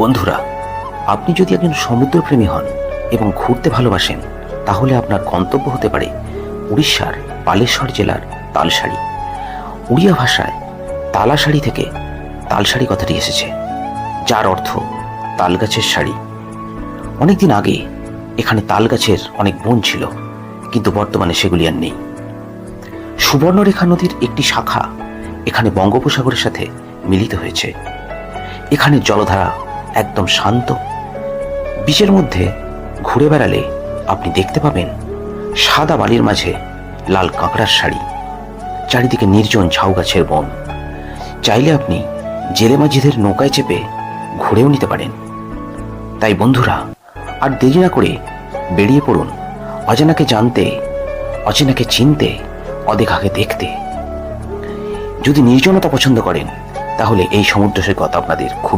বন্ধুরা, আপনি যদি একজন সমুদ্রপ্রেমী হন এবং ঘুরতে ভালোবাসেন, তাহলে আপনার গন্তব্য হতে পারে উড়িষ্যার বালেশ্বর জেলার তালসারি। উড়িয়া ভাষায় তালাশাড়ি থেকে তালসারি কথাটি এসেছে, যার অর্থ তালগাছের শাড়ি। অনেকদিন আগে এখানে তালগাছের অনেক বন ছিল, কিন্তু বর্তমানে সেগুলি আর নেই। সুবর্ণরেখা নদীর একটি শাখা এখানে বঙ্গোপসাগরের সাথে মিলিত হয়েছে। এখানে জলধারা একদম শান্ত। বিচের মধ্যে ঘুরে বেড়ালে আপনি দেখতে পাবেন সাদা বালির মাঝে লাল কাঁকড়ার শাড়ি, চারিদিকে নির্জন ঝাউ গাছের বন। চাইলে আপনি জেলে মাঝিদের নৌকায় চেপে ঘুরেও নিতে পারেন। তাই বন্ধুরা, আর দেরি না করে বেরিয়ে পড়ুন অজানাকে জানতে, অচেনাকে চিনতে, অদেখাকে দেখতে। যদি নির্জনতা পছন্দ করেন, তাহলে এই সমুদ্র সৈকত আপনাদের খুবই